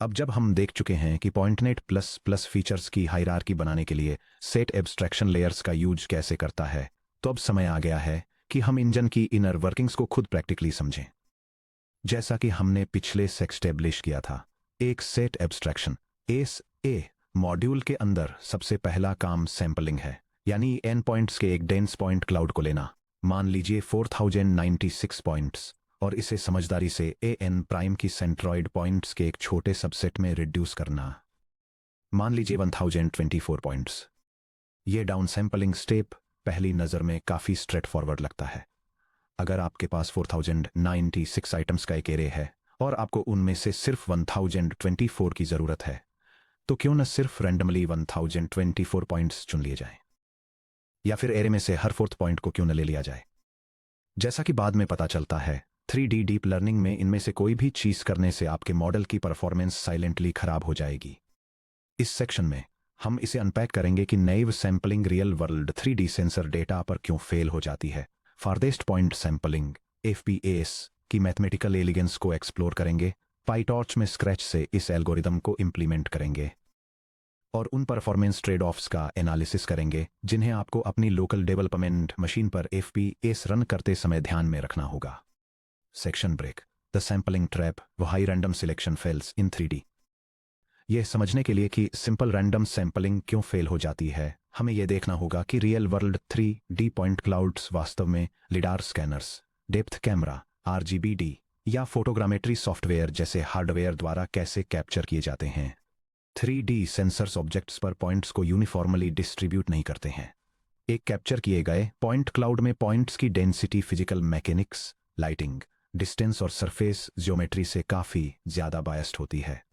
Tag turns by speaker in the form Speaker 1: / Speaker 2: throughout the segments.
Speaker 1: अब जब हम देख चुके हैं कि पॉइंटनेट प्लस प्लस फीचर्स की हायरार्की बनाने के लिए सेट एब्स्ट्रैक्शन लेयर्स का यूज कैसे करता है, तो अब समय आ गया है कि हम इंजन की इनर वर्किंग्स को खुद प्रैक्टिकली समझें। जैसा कि हमने पिछले से एस्टेब्लिश किया था, एक set abstraction S A module के अंदर सबसे पहला काम सैंपलिंग है, यानी एन पॉइंट्स के एक डेंस पॉइंट क्लाउड को लेना। मान लीजिए 4096 पॉइंट्स, और इसे समझदारी से ए एन प्राइम की सेंट्रॉइड पॉइंट्स के एक छोटे सबसेट में रिड्यूस करना। मान लीजिए 1024 पॉइंट्स। ये डाउन सैंपलिंग स्टेप पहली नज़र में काफ़ी स्ट्रेट फॉरवर्ड लगता है। अगर आपके पास 4096 आइटम्स का एक एरे है और आपको उनमें से सिर्फ 1024 की ज़रूरत है, तो क्यों न सिर्फ रैंडमली 1024 पॉइंट्स चुन लिए जाएं, या फिर एरे में से हर फोर्थ पॉइंट को क्यों न ले लिया जाए। जैसा कि बाद में पता चलता है, 3D डीप लर्निंग में इनमें से कोई भी चीज करने से आपके मॉडल की परफॉर्मेंस साइलेंटली खराब हो जाएगी। इस सेक्शन में हम इसे अनपैक करेंगे कि naive sampling real world 3D sensor data पर क्यों फेल हो जाती है, फारदेस्ट पॉइंट सैंपलिंग FPAS की मैथमेटिकल एलिगेंस को एक्सप्लोर करेंगे, पाइटॉर्च में स्क्रैच से इस एल्गोरिदम को इंप्लीमेंट करेंगे और उन परफॉर्मेंस ट्रेड ऑफ्स का एनालिसिस करेंगे जिन्हें आपको अपनी लोकल डेवलपमेंट मशीन पर FPAS रन करते समय ध्यान में रखना होगा। Section break, the sampling trap, वो why random selection fails in 3D। यह समझने के लिए कि सिंपल रैंडम सैंपलिंग क्यों फेल हो जाती है, हमें यह देखना होगा कि real world 3D point clouds वास्तव में lidar scanners, depth camera, RGBD या फोटोग्रामेट्री सॉफ्टवेयर जैसे हार्डवेयर द्वारा कैसे कैप्चर किए जाते हैं। 3D सेंसर्स ऑब्जेक्ट्स पर पॉइंट्स को यूनिफॉर्मली डिस्ट्रीब्यूट नहीं करते हैं। एक कैप्चर किए गए पॉइंट क्लाउड में पॉइंट्स की density physical mechanics, lighting, distance और सरफेस ज्योमेट्री से काफी ज्यादा बायस्ड होती है।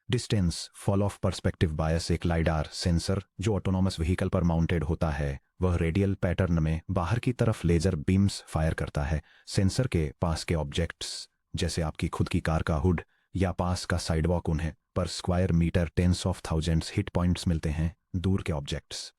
Speaker 1: Distance fall off perspective bias, एक लाइडार सेंसर जो ऑटोनॉमस व्हीकल पर माउंटेड होता है, वह रेडियल पैटर्न में बाहर की तरफ लेजर बीम्स फायर करता है। सेंसर के पास के ऑब्जेक्ट्स जैसे आपकी खुद की कार का हुड या पास का साइडवॉक, उन्हें पर square metre tens of thousands hit points मिलते हैं। दूर के ऑब्जेक्ट्स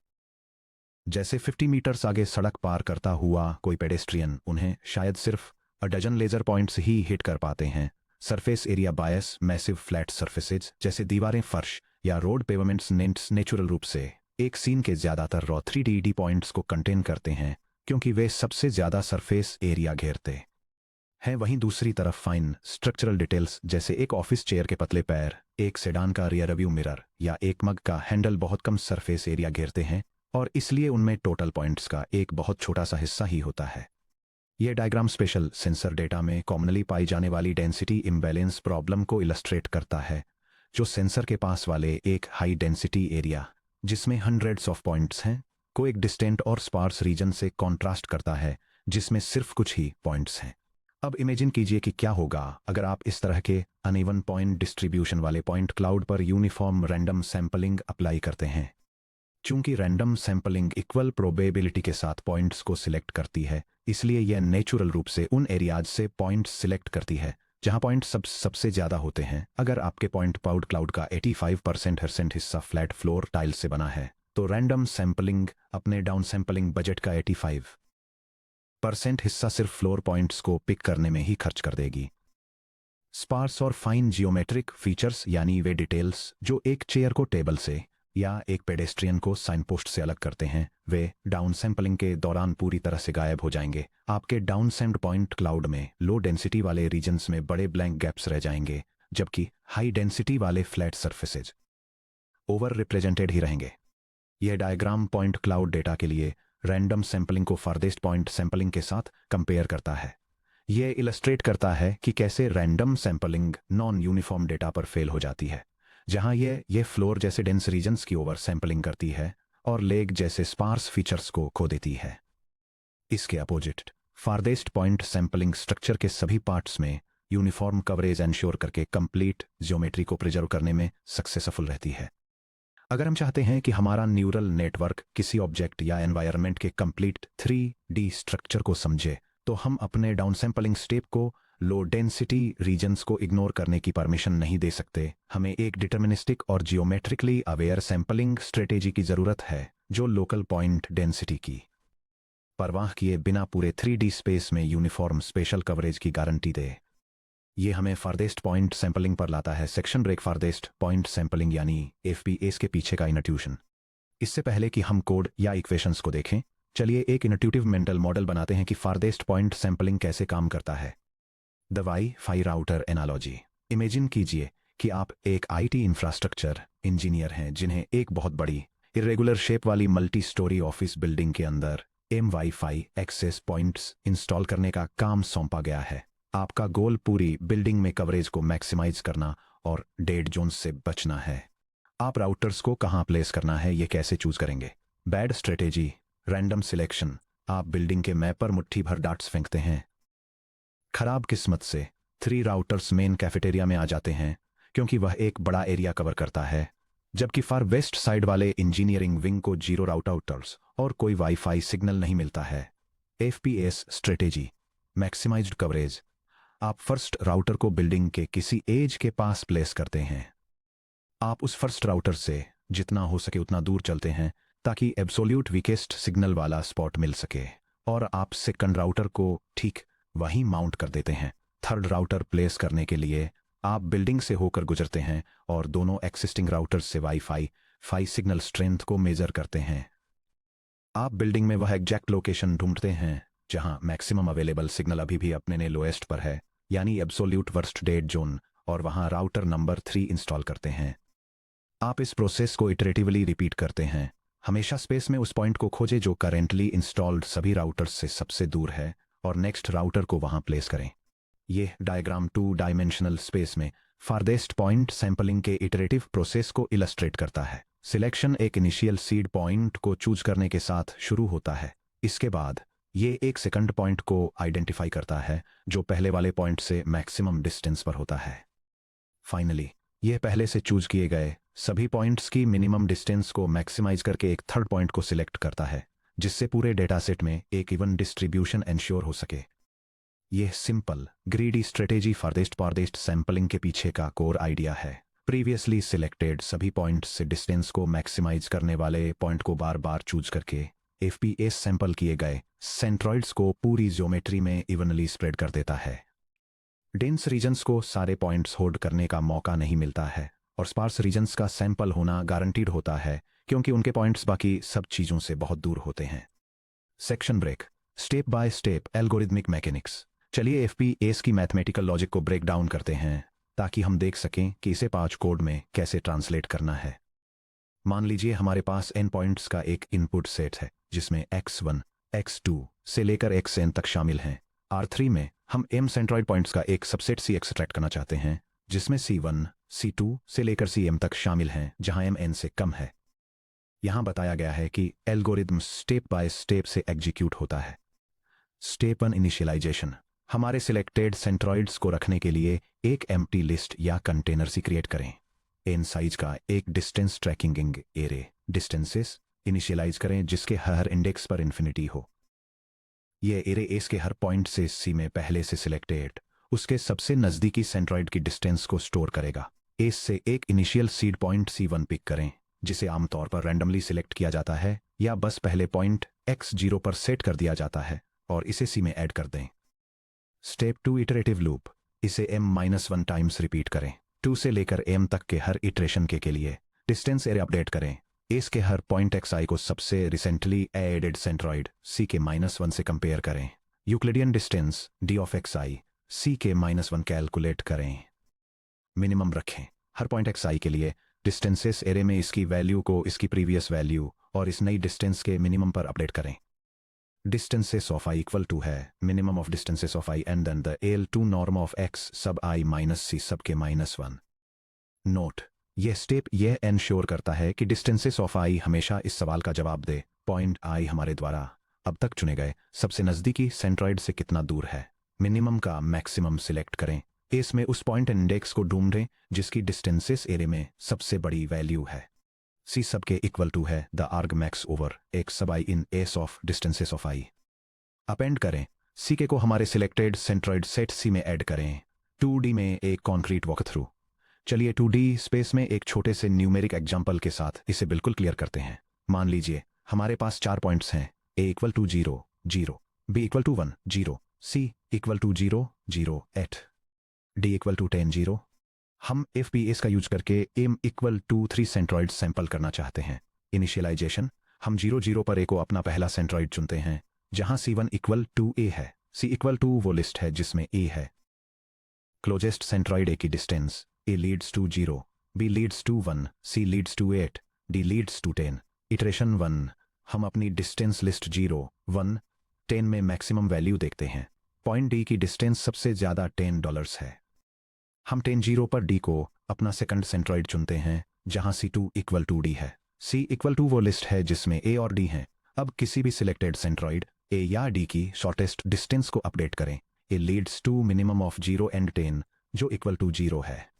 Speaker 1: जैसे 50 मीटर्स आगे सड़क पार करता हुआ कोई पेडेस्ट्रियन, उन्हें शायद सिर्फ डजन लेजर पॉइंट्स ही हिट कर पाते हैं। सरफेस एरिया बायस, मैसिव फ्लैट सरफेसेज जैसे दीवारें, फर्श या रोड पेवमेंट्स नेचुरल रूप से एक सीन के ज्यादातर रॉ 3D पॉइंट्स को कंटेन करते हैं क्योंकि वे सबसे ज्यादा सरफेस एरिया घेरते हैं। वहीं दूसरी तरफ फाइन स्ट्रक्चरल डिटेल्स जैसे एक ऑफिस चेयर के पतले पैर, एक सेडान का रियर व्यू मिरर या एक मग का हैंडल बहुत कम सरफेस एरिया घेरते हैं और इसलिए उनमें टोटल पॉइंट्स का एक बहुत छोटा सा हिस्सा ही होता है। यह डायग्राम स्पेशल सेंसर डेटा में कॉमनली पाई जाने वाली डेंसिटी इम्बैलेंस प्रॉब्लम को इलस्ट्रेट करता है, जो सेंसर के पास वाले एक हाई डेंसिटी एरिया जिसमें हंड्रेड्स ऑफ पॉइंट्स हैं को एक डिस्टेंट और स्पार्स रीजन से कॉन्ट्रास्ट करता है जिसमें सिर्फ कुछ ही पॉइंट्स हैं। अब इमेजिन कीजिए कि क्या होगा अगर आप इस तरह के अनइवन पॉइंट डिस्ट्रीब्यूशन वाले पॉइंट क्लाउड पर यूनिफॉर्म रैंडम सैंपलिंग अप्लाई करते हैं। चूंकि रैंडम सैंपलिंग इक्वल प्रोबेबिलिटी के साथ पॉइंट्स को सिलेक्ट करती है, इसलिए यह नेचुरल रूप से उन एरियाज से पॉइंट्स सिलेक्ट करती है जहां पॉइंट सबसे ज्यादा होते हैं। अगर आपके पॉइंट पाउड क्लाउड का 85% हिस्सा फ्लैट फ्लोर टाइल से बना है, तो रैंडम सैंपलिंग अपने डाउन सैंपलिंग बजट का 85% हिस्सा सिर्फ फ्लोर पॉइंट्स को पिक करने में ही खर्च कर देगी। स्पार्स और फाइन जियोमेट्रिक फीचर्स, यानी वे डिटेल्स जो एक चेयर को टेबल से या एक पेडेस्ट्रियन को साइन पोस्ट से अलग करते हैं, वे डाउन सैंपलिंग के दौरान पूरी तरह से गायब हो जाएंगे। आपके डाउन सैम्ड पॉइंट क्लाउड में लो डेंसिटी वाले रीजन्स में बड़े ब्लैंक गैप्स रह जाएंगे, जबकि हाई डेंसिटी वाले फ्लैट सरफेसेज ओवर रिप्रेजेंटेड ही रहेंगे। यह डायग्राम पॉइंट क्लाउड डेटा के लिए रैंडम सैंपलिंग को फारदेस्ट पॉइंट सैंपलिंग के साथ कंपेयर करता है। यह इलस्ट्रेट करता है कि कैसे random sampling non uniform data पर फेल हो जाती है, जहां यह फ्लोर जैसे डेंस रीजन्स की ओवर सैंपलिंग करती है और लेग जैसे स्पार्स फीचर्स को खो देती है। इसके opposite farthest point sampling structure के सभी पार्ट्स में यूनिफॉर्म कवरेज एंश्योर करके कंप्लीट ज्योमेट्री को प्रिजर्व करने में सक्सेसफुल रहती है। अगर हम चाहते हैं कि हमारा न्यूरल नेटवर्क किसी ऑब्जेक्ट या एनवायरनमेंट के कंप्लीट 3D स्ट्रक्चर को समझे, तो हम अपने डाउन सैंपलिंग स्टेप को लो डेंसिटी रीजन्स को इग्नोर करने की परमिशन नहीं दे सकते। हमें एक डिटर्मिनिस्टिक और जियोमेट्रिकली अवेयर सैंपलिंग स्ट्रेटेजी की जरूरत है जो लोकल पॉइंट डेंसिटी की परवाह किए बिना पूरे 3D स्पेस में यूनिफॉर्म स्पेशल कवरेज की गारंटी दे। ये हमें फारदेस्ट पॉइंट सैंपलिंग पर लाता है। Section break farthest point sampling यानी एफपीएस के पीछे का इनट्यूशन। इससे पहले कि हम कोड या इक्वेशंस को देखें, चलिए एक इनट्यूटिव मेंटल मॉडल बनाते हैं कि फारदेस्ट पॉइंट सैंपलिंग कैसे काम करता है। The wifi router analogy. Imagine कीजिए कि आप एक आईटी इंफ्रास्ट्रक्चर इंजीनियर हैं जिन्हें एक बहुत बड़ी इरेगुलर शेप वाली मल्टी स्टोरी ऑफिस बिल्डिंग के अंदर M Wi-Fi access points install करने का काम सौंपा गया है। आपका गोल पूरी बिल्डिंग में कवरेज को मैक्सिमाइज करना और डेड जोन्स से बचना है। आप राउटर्स को कहां प्लेस करना है ये कैसे चूज करेंगे? Bad strategy, random selection. आप बिल्डिंग के मैप पर मुट्ठी भर डाट्स फेंकते हैं। खराब किस्मत से 3 राउटर्स मेन कैफेटेरिया में आ जाते हैं क्योंकि वह एक बड़ा एरिया कवर करता है, जबकि फार वेस्ट साइड वाले इंजीनियरिंग विंग को 0 राउटर्स और कोई वाईफाई सिग्नल नहीं मिलता है। FPS strategy, maximised coverage. आप फर्स्ट राउटर को बिल्डिंग के किसी एज के पास प्लेस करते हैं। आप उस फर्स्ट राउटर से जितना हो सके उतना दूर चलते हैं ताकि एब्सोल्यूट वीकेस्ट सिग्नल वाला स्पॉट मिल सके, और आप सेकंड राउटर को ठीक वहीं माउंट कर देते हैं। थर्ड राउटर प्लेस करने के लिए आप बिल्डिंग से होकर गुजरते हैं और दोनों एक्सिस्टिंग राउटर्स से वाई-फाई सिग्नल स्ट्रेंथ को मेजर करते हैं। आप बिल्डिंग में वह एग्जैक्ट लोकेशन ढूंढते हैं जहां मैक्सिमम अवेलेबल सिग्नल अभी भी अपने ने लोएस्ट पर है, यानी एब्सोल्यूट वर्स्ट डेड जोन, और वहां राउटर नंबर 3 इंस्टॉल करते हैं। आप इस प्रोसेस को इटरेटिवली रिपीट करते हैं। हमेशा स्पेस में उस पॉइंट को खोजें जो करेंटली इंस्टॉल्ड सभी राउटर्स से सबसे दूर है और नेक्स्ट राउटर को वहां प्लेस करें। यह डायग्राम 2 डायमेंशनल स्पेस में फारदेस्ट पॉइंट सैंपलिंग के इटरेटिव प्रोसेस को इलस्ट्रेट करता है। सिलेक्शन एक इनिशियल सीड पॉइंट को चूज करने के साथ शुरू होता है। इसके बाद ये एक सेकंड पॉइंट को आइडेंटिफाई करता है जो पहले वाले पॉइंट से मैक्सिमम डिस्टेंस पर होता है। फाइनली यह पहले से चूज किए गए सभी पॉइंट्स की मिनिमम डिस्टेंस को मैक्सिमाइज करके एक थर्ड पॉइंट को सिलेक्ट करता है, जिससे पूरे डेटासेट में एक इवन डिस्ट्रीब्यूशन एंश्योर हो सके। यह simple greedy strategy farthest sampling के पीछे का कोर आइडिया है। प्रीवियसली सिलेक्टेड सभी पॉइंट्स से डिस्टेंस को मैक्सिमाइज करने वाले पॉइंट को बार बार चूज करके एफपीएस सैंपल किए गए सेंट्रॉइड्स को पूरी ज्योमेट्री में इवनली स्प्रेड कर देता है। डेंस रीजन्स को सारे पॉइंट्स होल्ड करने का मौका नहीं मिलता है और स्पार्स रीजन्स का सैंपल होना गारंटीड होता है क्योंकि उनके पॉइंट्स बाकी सब चीजों से बहुत दूर होते हैं। Section break, step by step algorithmic mechanics. चलिए एफपीएस की मैथमेटिकल लॉजिक को ब्रेक डाउन करते हैं ताकि हम देख सकें कि इसे 5 कोड में कैसे ट्रांसलेट करना है। मान लीजिए हमारे पास n पॉइंट्स का एक इनपुट सेट है जिसमें x1, x2 से लेकर xn तक शामिल हैं। R3 में हम m सेंट्रॉइड पॉइंट्स का एक सबसेट C एक्सट्रैक्ट करना चाहते हैं जिसमें C1, C2 से लेकर Cm तक शामिल हैं जहां m n से कम है। यहां बताया गया है कि एल्गोरिथम स्टेप बाय स्टेप से एग्जीक्यूट होता है। Step 1 initialisation. हमारे सिलेक्टेड सेंट्रॉइड्स को रखने के लिए एक एम्प्टी लिस्ट या कंटेनर सी क्रिएट करें। n साइज का एक distance tracking array distances initialise करें जिसके हर इंडेक्स पर इन्फिनिटी हो। यह एरे एस के हर पॉइंट से सी में पहले से सिलेक्टेड उसके सबसे नजदीकी सेंट्रॉइड की डिस्टेंस को स्टोर करेगा। एस से एक initial seed point C1 pick करें जिसे आमतौर पर रैंडमली सिलेक्ट किया जाता है या बस पहले पॉइंट x0 पर सेट कर दिया जाता है और इसे C में ऐड कर दें। Step 2 iterative loop. इसे m-1 टाइम्स रिपीट करें। 2 से लेकर m तक के हर इटरेशन के लिए डिस्टेंस एरे अपडेट करें। एस के हर पॉइंट xi को सबसे रिसेंटली एडेड सेंट्रॉइड C के -1 से कंपेयर करें। Euclidean distance d of xi C के -1 कैलकुलेट करें। मिनिमम रखें। हर पॉइंट xi के लिए डिस्टेंसेस एरे में इसकी वैल्यू को इसकी प्रीवियस वैल्यू और इस नई डिस्टेंस के मिनिमम पर अपडेट करें। Distances of i equal to है minimum of distances of i and then the L2 norm of x sub i minus c sub के -1। नोट, यह स्टेप यह एंश्योर करता है कि डिस्टेंसेस ऑफ i हमेशा इस सवाल का जवाब दे पॉइंट i हमारे द्वारा अब तक चुने गए सबसे नजदीकी सेंट्रॉइड से कितना दूर है। मिनिमम का मैक्सिमम सिलेक्ट करें। एस में उस पॉइंट इंडेक्स को ढूंढें जिसकी डिस्टेंसेस एरे में सबसे बड़ी वैल्यू है। C सब के इक्वल टू है the आर्ग max over x sub i in S of distances of i। Append करें। CK को हमारे सिलेक्टेड सेंट्रॉइड सेट C में ऐड करें। 2D में एक कॉन्क्रीट वॉक थ्रू। चलिए 2D स्पेस में एक छोटे से न्यूमेरिक एग्जाम्पल के साथ इसे बिल्कुल क्लियर करते हैं। मान लीजिए हमारे पास 4 पॉइंट्स हैं a equal to 0, 0, b equal to 1, 0, c equal to 0, 0, 8। D equal to 10 0। हम FPS का यूज करके M equal to 3 centroid sample करना चाहते हैं। इनिशियलाइजेशन, हम 0 0 पर ए को अपना पहला सेंट्रॉइड चुनते हैं, जहां C1 इक्वल टू ए है। C इक्वल टू वो लिस्ट है जिसमें ए है। क्लोजेस्ट सेंट्रॉइड ए की distance, A leads to 0, B leads to 1, C leads to 8, D leads to 10। Iteration 1, हम अपनी डिस्टेंस लिस्ट 0, 1, 10 में मैक्सिमम वैल्यू देखते हैं। पॉइंट डी की डिस्टेंस सबसे ज्यादा $10 है। हम 10 0 पर डी को अपना सेकंड सेंट्रॉइड चुनते हैं, जहां C2 इक्वल टू डी है। C इक्वल टू वो लिस्ट है जिसमें ए और डी हैं। अब किसी भी सिलेक्टेड सेंट्रॉइड ए या डी की शॉर्टेस्ट डिस्टेंस को अपडेट करें। A leads to minimum of 0 and 10, जो इक्वल टू 0 है।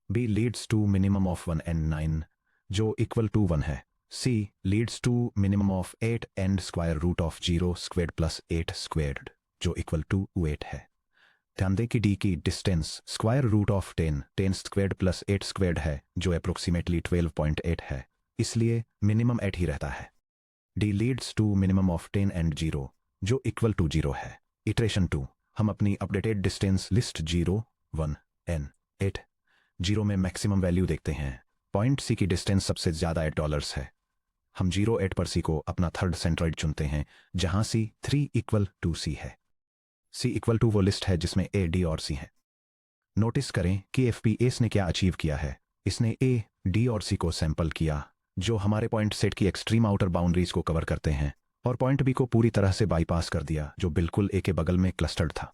Speaker 1: B leads to minimum of 1 and 9, जो इक्वल टू 1 है। C leads to minimum of 8 and square root of 0 squared plus 8 squared, जो equal to 8 है। ध्यान दें कि डी की distance square root of 10, 10 squared plus 8 squared है, जो अप्रोक्सीमेटली 12.8 है, इसलिए मिनिमम 8 ही रहता है। D leads to minimum of 10 and 0, जो इक्वल टू 0 है। इटरेशन 2, हम अपनी अपडेटेड डिस्टेंस लिस्ट 0, 1 एंड 8, 0 में मैक्सिमम वैल्यू देखते हैं। पॉइंट C की डिस्टेंस सबसे ज्यादा $8 है। हम 0 8 पर C को अपना थर्ड सेंट्रॉइड चुनते हैं, जहां C 3 इक्वल टू C है। C इक्वल टू वो लिस्ट है जिसमें A, D और C है। नोटिस करें कि FPS ने क्या अचीव किया है। इसने A, D और C को सैंपल किया, जो हमारे पॉइंट सेट की एक्सट्रीम आउटर बाउंड्रीज को कवर करते हैं, और पॉइंट B को पूरी तरह से बाईपास कर दिया, जो बिल्कुल A के बगल में क्लस्टर्ड था।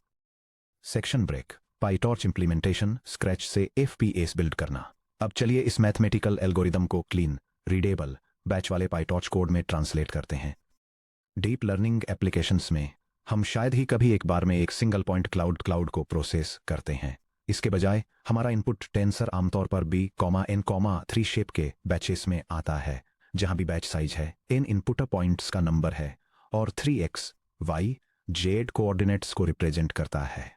Speaker 1: Section break, PyTorch implementation, scratch से FPS बिल्ड करना। अब चलिए इस मैथमेटिकल एल्गोरिदम को क्लीन, रीडेबल, बैच वाले पाईटॉर्च कोड में ट्रांसलेट करते हैं। डीप लर्निंग एप्लीकेशंस में हम शायद ही कभी एक बार में एक सिंगल पॉइंट क्लाउड को प्रोसेस करते हैं। इसके बजाय हमारा इनपुट टेंसर आमतौर पर B, N, 3 शेप के बैचेस में आता है, जहां भी बैच साइज है n इनपुट पॉइंट्स का नंबर है और 3x, y, z कोऑर्डिनेट्स को रिप्रेजेंट करता है।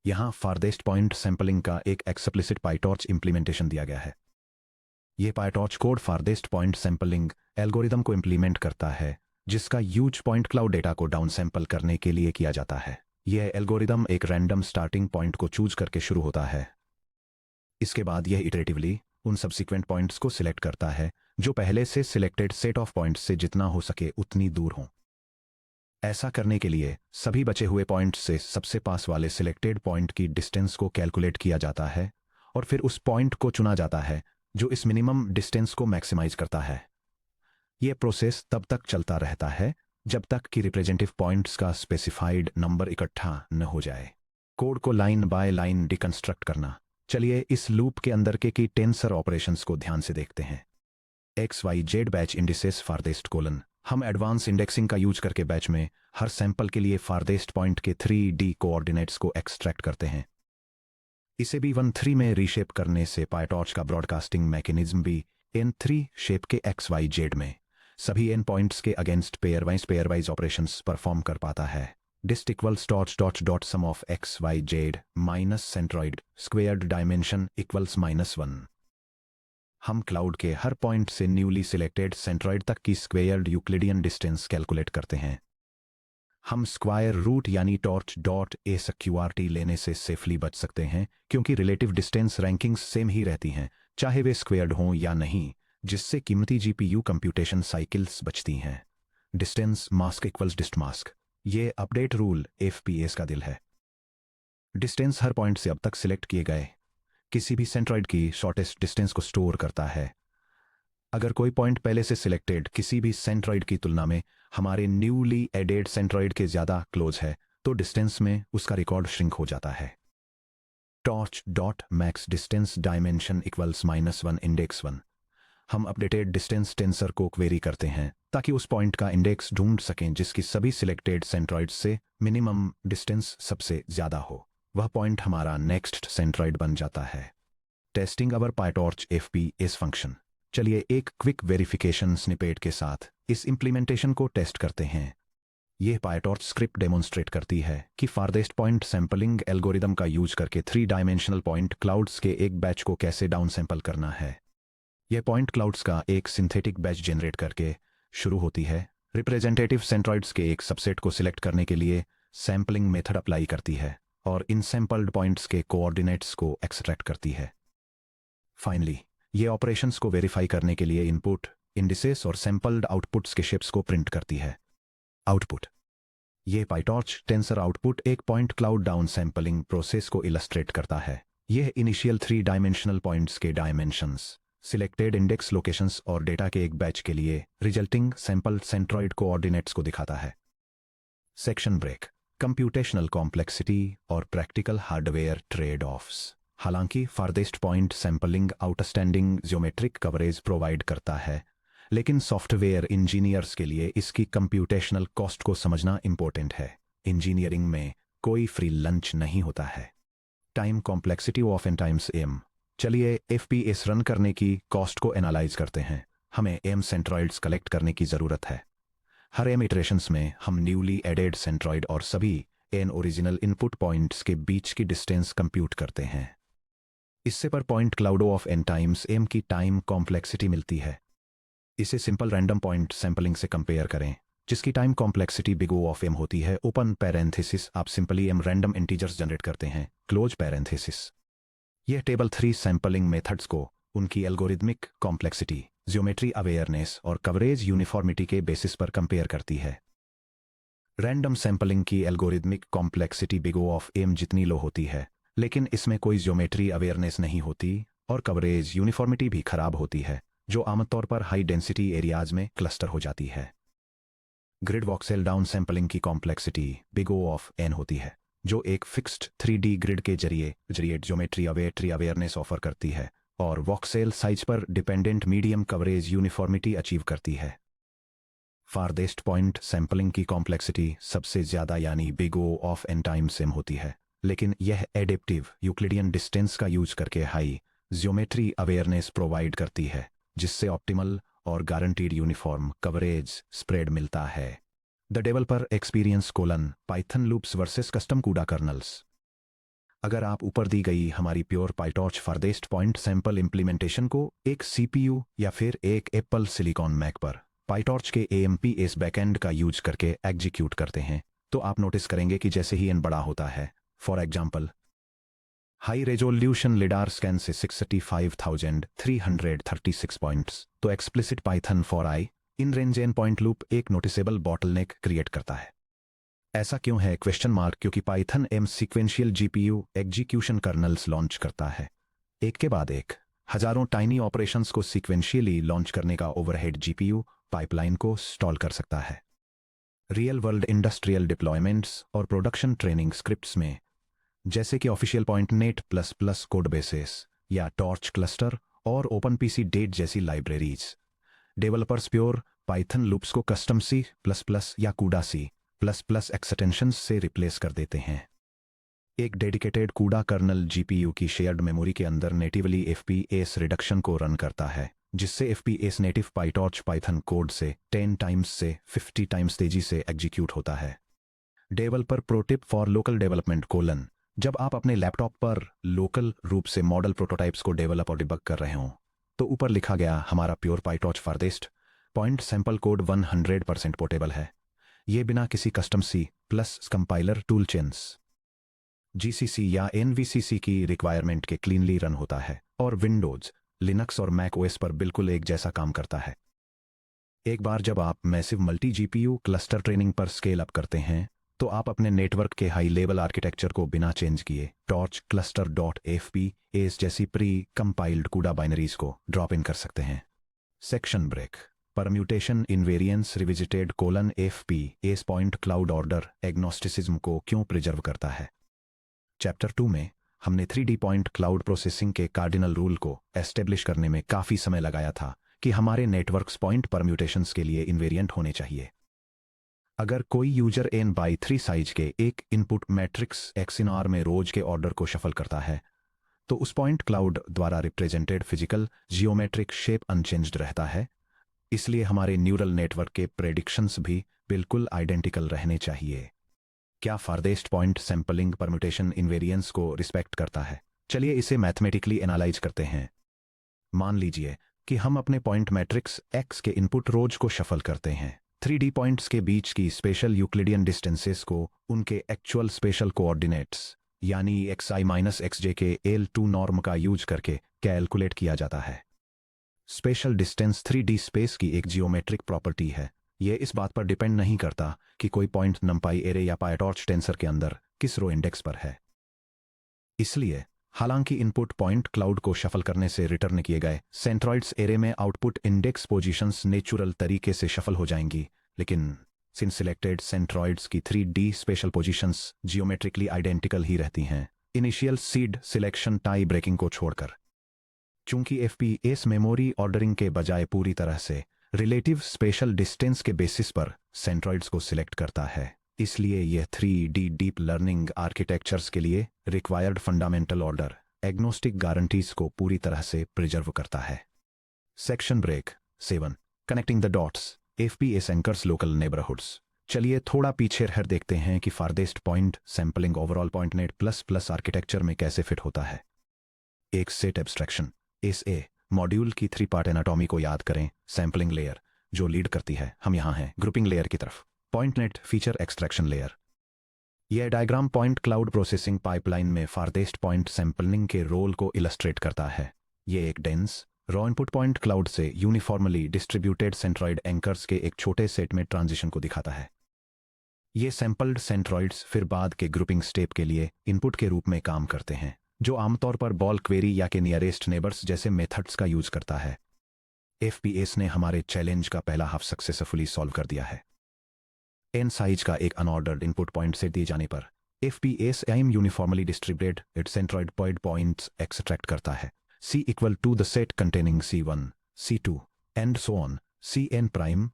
Speaker 1: यहां फारदेस्ट पॉइंट सैंपलिंग का एक एक्सप्लिसिट पाईटॉर्च इंप्लीमेंटेशन दिया गया है। यह PyTorch code farthest point sampling algorithm को इंप्लीमेंट करता है, जिसका यूज पॉइंट क्लाउड डेटा को डाउन सैंपल करने के लिए किया जाता है। यह एल्गोरिदम एक रैंडम स्टार्टिंग पॉइंट को चूज करके शुरू होता है। इसके बाद यह इटरेटिवली उन सब्सिक्वेंट पॉइंट्स को सिलेक्ट करता है जो पहले से सिलेक्टेड सेट ऑफ पॉइंट्स से जितना हो सके उतनी दूर हों। ऐसा करने के लिए सभी बचे हुए पॉइंट्स से सबसे पास वाले सिलेक्टेड पॉइंट की डिस्टेंस को कैलकुलेट किया जाता है और फिर उस पॉइंट को चुना जाता है जो इस मिनिमम डिस्टेंस को मैक्सिमाइज करता है। यह प्रोसेस तब तक चलता रहता है जब तक कि रिप्रेजेंटेटिव पॉइंट्स का स्पेसिफाइड नंबर इकट्ठा न हो जाए। कोड को लाइन बाय लाइन डिकंस्ट्रक्ट करना। चलिए इस लूप के अंदर के की टेंसर ऑपरेशंस को ध्यान से देखते हैं। XYZ batch indices farthest colon. हम एडवांस इंडेक्सिंग का यूज करके बैच में हर सैंपल के लिए फारदेस्ट पॉइंट के 3D कोऑर्डिनेट्स को एक्सट्रैक्ट करते हैं। इसे B13 में रीशेप करने से पाईटॉर्च का ब्रॉडकास्टिंग मैकेनिज्म भी N3 शेप के XYZ में सभी n पॉइंट्स के अगेंस्ट पेयरवाइज ऑपरेशंस परफॉर्म कर पाता है। Dist equals dot sum of XYZ minus centroid squared dimension equals -1। हम क्लाउड के हर पॉइंट से न्यूली सिलेक्टेड सेंट्रॉइड तक की स्क्वेयर्ड यूक्लिडियन डिस्टेंस कैलकुलेट करते हैं। हम स्क्वायर रूट यानी टॉर्च डॉट ASQRT लेने से सेफली बच सकते हैं, क्योंकि रिलेटिव डिस्टेंस रैंकिंग्स सेम ही रहती हैं, चाहे वे स्क्वेयर्ड हों या नहीं, जिससे कीमती GPU कंप्यूटेशन साइकिल्स बचती हैं। Distance mask equals dist mask. ये अपडेट रूल FPS का दिल है। डिस्टेंस हर पॉइंट से अब तक सिलेक्ट किए गए किसी भी सेंट्रॉइड की शॉर्टेस्ट डिस्टेंस को स्टोर करता है। अगर कोई पॉइंट पहले से सिलेक्टेड किसी भी सेंट्रॉइड की तुलना में हमारे न्यूली एडेड सेंट्रॉइड के ज्यादा क्लोज है, तो डिस्टेंस में उसका रिकॉर्ड श्रिंक हो जाता है। Torch dot max distance dimension equals -1 index 1। हम अपडेटेड डिस्टेंस टेंसर को क्वेरी करते हैं ताकि उस पॉइंट का इंडेक्स ढूंढ सकें जिसकी सभी सिलेक्टेड सेंट्रॉइड से मिनिमम डिस्टेंस सबसे ज्यादा हो। वह पॉइंट हमारा नेक्स्ट सेंट्रॉइड बन जाता है। टेस्टिंग अवर पाईटॉर्च FPS फंक्शन। चलिए एक क्विक वेरिफिकेशन स्निपेट के साथ इस इंप्लीमेंटेशन को टेस्ट करते हैं। यह पाईटॉर्च स्क्रिप्ट डेमोन्स्ट्रेट करती है कि फारदेस्ट पॉइंट सैंपलिंग एल्गोरिदम का यूज करके 3 डायमेंशनल पॉइंट क्लाउड्स के एक बैच को कैसे डाउन सैंपल करना है। यह पॉइंट क्लाउड्स का एक सिंथेटिक बैच जनरेट करके शुरू होती है। रिप्रेजेंटेटिव सेंट्रॉइड्स के एक सबसेट को सिलेक्ट करने के लिए सैंपलिंग मेथड अप्लाई करती है और इन सैंपल्ड पॉइंट्स के कोऑर्डिनेट्स को एक्सट्रैक्ट करती है। फाइनली ये ऑपरेशंस को वेरीफाई करने के लिए इनपुट, इंडिसेस और सैंपल्ड आउटपुट्स के शेप्स को प्रिंट करती है। आउटपुट। ये पाइटॉर्च टेंसर आउटपुट एक point cloud down sampling process को इलस्ट्रेट करता है। यह इनिशियल 3 डायमेंशनल पॉइंट्स के डायमेंशंस, सिलेक्टेड इंडेक्स लोकेशंस और डेटा के एक बैच के लिए रिजल्टिंग सैंपल सेंट्रॉइड कोऑर्डिनेट्स को दिखाता है। Section break. कंप्यूटेशनल कॉम्प्लेक्सिटी और प्रैक्टिकल हार्डवेयर ट्रेड ऑफ्स। हालांकि farthest point sampling outstanding geometric coverage provide करता है, लेकिन सॉफ्टवेयर इंजीनियर्स के लिए इसकी कंप्यूटेशनल कॉस्ट को समझना इंपॉर्टेंट है। इंजीनियरिंग में कोई फ्री लंच नहीं होता है। Time complexity of N times M. चलिए एफपीएस रन करने की कॉस्ट को एनालाइज करते हैं। हमें एम सेंट्रॉइड्स कलेक्ट करने की ज़रूरत है। हर एम इटरेशंस में हम न्यूली एडेड सेंट्रॉइड और सभी एन ओरिजिनल इनपुट पॉइंट्स के बीच की डिस्टेंस कंप्यूट करते हैं। इससे पर point cloud of N times M की टाइम कॉम्प्लेक्सिटी मिलती है। इसे सिंपल रैंडम पॉइंट सैंपलिंग से कंपेयर करें, जिसकी time complexity big O of M होती है। ओपन पैरेंथेसिस, आप simply M random integers generate करते हैं। Close parenthesis. यह टेबल 3 सैंपलिंग मेथड्स को उनकी एल्गोरिदमिक कॉम्प्लेक्सिटी, ज्योमेट्री अवेयरनेस और कवरेज यूनिफॉर्मिटी के बेसिस पर कंपेयर करती है। रैंडम सैंपलिंग की algorithmic complexity big O of M जितनी लो होती है, लेकिन इसमें कोई ज्योमेट्री अवेयरनेस नहीं होती और कवरेज यूनिफॉर्मिटी भी खराब होती है, जो आमतौर पर हाई डेंसिटी एरियाज में क्लस्टर हो जाती है। ग्रिड वॉक्सेल डाउन सैंपलिंग की complexity big O of N होती है, जो एक फिक्स्ड 3D ग्रिड के जरिए ज्योमेट्री अवेयरनेस ऑफर करती है और वॉक्सेल साइज पर dependent medium coverage uniformity achieve करती है। फारदेस्ट पॉइंट सैंपलिंग की कॉम्प्लेक्सिटी सबसे ज़्यादा यानी big O of N time same होती है, लेकिन यह एडेप्टिव यूक्लिडियन डिस्टेंस का यूज करके हाई ज्योमेट्री अवेयरनेस प्रोवाइड करती है, जिससे ऑप्टिमल और गारंटीड यूनिफॉर्म कवरेज स्प्रेड मिलता है। The developer experience Python loops versus custom कूडा कर्नल्स। अगर आप ऊपर दी गई हमारी pure PyTorch farthest point sample implementation को एक सीपीयू या फिर एक एप्पल सिलिकॉन मैक पर पाइटॉर्च के AMPS बैकएंड का यूज करके एग्जीक्यूट करते हैं, तो आप नोटिस करेंगे कि जैसे ही एन बड़ा होता है, for example high resolution lidar scan से 65,336 पॉइंट्स, तो explicit Python for i in range N point loop एक नोटिसेबल बॉटलनेक क्रिएट करता है। ऐसा क्यों है? क्योंकि Python M sequential GPU execution kernels launch करता है। एक के बाद एक हजारों टाइनी ऑपरेशंस को सीक्वेंशियली लॉन्च करने का ओवरहेड GPU पाइपलाइन को स्टॉल कर सकता है। रियल वर्ल्ड इंडस्ट्रियल डिप्लॉयमेंट्स और प्रोडक्शन ट्रेनिंग स्क्रिप्ट्स में, जैसे कि official PointNet plus plus codebases या टॉर्च क्लस्टर और OpenPC डेट जैसी libraries, developers pure Python loops को कस्टम C++ या कूडा C++ एक्सटेंशंस से रिप्लेस कर देते हैं। एक डेडिकेटेड कूडा कर्नल GPU की शेयर्ड मेमोरी के अंदर नेटिवली FPS रिडक्शन को रन करता है, जिससे FPS native PyTorch Python code से 10 टाइम्स से 50 टाइम्स तेजी से एग्जीक्यूट होता है। Developer pro tip for local development जब आप अपने लैपटॉप पर लोकल रूप से मॉडल प्रोटोटाइप्स को डेवलप और डिबग कर रहे हों, तो ऊपर लिखा गया हमारा pure PyTorch farthest point sample code 100% portable है। ये बिना किसी custom C+ compiler tool chains, GCC या NVCC की रिक्वायरमेंट के क्लीनली रन होता है और विंडोज, लिनक्स और मैक OS पर बिल्कुल एक जैसा काम करता है। एक बार जब आप massive multi GPU cluster training पर स्केल अप करते हैं, तो आप अपने नेटवर्क के हाई लेवल आर्किटेक्चर को बिना चेंज किए टॉर्च cluster.fps जैसी प्री कंपाइल्ड कूडा बाइनरीज को ड्रॉप इन कर सकते हैं। Section break. Permutation invariance revisited FPS point cloud order agnosticism को क्यों प्रिजर्व करता है। चैप्टर 2 में हमने 3D पॉइंट क्लाउड प्रोसेसिंग के कार्डिनल रूल को एस्टेब्लिश करने में काफी समय लगाया था कि हमारे नेटवर्क्स पॉइंट परम्यूटेशंस के लिए इन्वेरिएंट होने चाहिए। अगर कोई यूजर n/3 साइज के एक इनपुट मैट्रिक्स XNR में रोज के ऑर्डर को शफल करता है, तो उस पॉइंट क्लाउड द्वारा represented physical geometric shape unchanged रहता है। इसलिए हमारे न्यूरल नेटवर्क के प्रेडिक्शंस भी बिल्कुल आइडेंटिकल रहने चाहिए। क्या farthest point sampling permutation invariance को रिस्पेक्ट करता है? चलिए इसे मैथमेटिकली एनालाइज करते हैं। मान लीजिए कि हम अपने पॉइंट मैट्रिक्स X के इनपुट रोज को शफल करते हैं। 3D पॉइंट्स के बीच की स्पेशल यूक्लिडियन डिस्टेंसेस को उनके एक्चुअल स्पेशल कोऑर्डिनेट्स यानी xi माइनस xj के L2 नॉर्म का यूज करके कैलकुलेट किया जाता है। स्पेशल डिस्टेंस 3D स्पेस की एक जियोमेट्रिक प्रॉपर्टी है। यह इस बात पर डिपेंड नहीं करता कि कोई पॉइंट नंपाई एरे या पायटॉर्च टेंसर के अंदर किस रो इंडेक्स पर है। इसलिए हालांकि इनपुट पॉइंट क्लाउड को शफल करने से रिटर्न किए गए सेंट्रॉइड्स एरे में आउटपुट इंडेक्स पोजीशंस नेचुरल तरीके से शफल हो जाएंगी, लेकिन सिंस सिलेक्टेड सेंट्रॉइड्स की 3D spatial positions geometrically identical ही रहती हैं initial seed selection tie breaking को छोड़कर। चूंकि FPS मेमोरी ऑर्डरिंग के बजाय पूरी तरह से रिलेटिव स्पेशल डिस्टेंस के बेसिस पर सेंट्रॉइड्स को सिलेक्ट करता है, इसलिए यह 3D डीप लर्निंग आर्किटेक्चर्स के लिए required fundamental order agnostic guarantees को पूरी तरह से प्रिजर्व करता है। Section break 7 connecting the dots FPS anchors local neighbourhoods. चलिए थोड़ा पीछे रह देखते हैं कि farthest point sampling overall PointNet plus plus architecture में कैसे फिट होता है। एक सेट एब्स्ट्रैक्शन SA मॉड्यूल की 3 पार्ट एनाटॉमी को याद करें। सैंपलिंग लेयर जो लीड करती है, हम यहां हैं ग्रुपिंग लेयर की तरफ। पॉइंटनेट फीचर एक्सट्रैक्शन लेयर। यह diagram point cloud processing pipeline में फारदेस्ट पॉइंट सैंपलिंग के रोल को इलस्ट्रेट करता है। यह एक dense raw input point cloud से यूनिफॉर्मली डिस्ट्रीब्यूटेड सेंट्रॉइड एंकर्स के एक छोटे सेट में ट्रांजिशन को दिखाता है। ये सैंपल्ड सेंट्रॉइड्स फिर बाद के ग्रुपिंग स्टेप के लिए इनपुट के रूप में काम करते हैं, जो आमतौर पर बॉल क्वेरी या के नियरेस्ट नेबर्स जैसे मेथड्स का यूज करता है। FPS ने हमारे चैलेंज का पहला हाफ सक्सेसफुली सॉल्व कर दिया है। n साइज का एक अनऑर्डर्ड इनपुट पॉइंट सेट दिए जाने पर FPS M uniformly distributed it centroid points extract करता है। C equal to the set containing C1, C2 and so on Cn prime,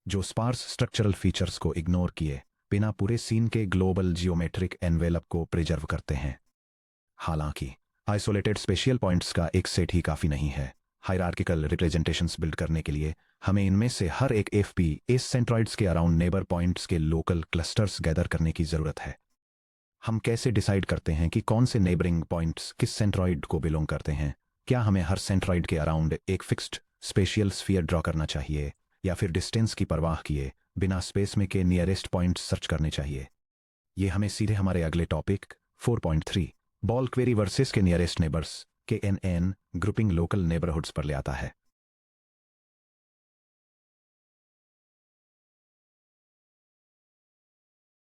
Speaker 1: जो स्पार्स स्ट्रक्चरल फीचर्स को इग्नोर किए बिना पूरे सीन के ग्लोबल जियोमेट्रिक एनवेलप को प्रिजर्व करते हैं। हालांकि आइसोलेटेड स्पेशियल पॉइंट्स का एक सेट ही काफ़ी नहीं है। हायरार्किकल रिप्रेजेंटेशंस बिल्ड करने के लिए हमें इनमें से हर एक FPS सेंट्रॉइड्स के अराउंड नेबर पॉइंट्स के लोकल क्लस्टर्स गैदर करने की ज़रूरत है। हम कैसे डिसाइड करते हैं कि कौन से नेबरिंग पॉइंट्स किस सेंट्रॉइड को बिलोंग करते हैं? क्या हमें हर सेंट्रॉइड के अराउंड एक फिक्स्ड स्पेशियल स्फीयर ड्रॉ करना चाहिए, या फिर डिस्टेंस की परवाह किए बिना स्पेस में के नियरेस्ट पॉइंट्स सर्च करने चाहिए? ये हमें सीधे हमारे अगले टॉपिक 4.3 बॉल क्वेरी वर्सेस के नियरेस्ट नेबर्स के NN ग्रुपिंग लोकल नेबरहुड्स पर ले आता है।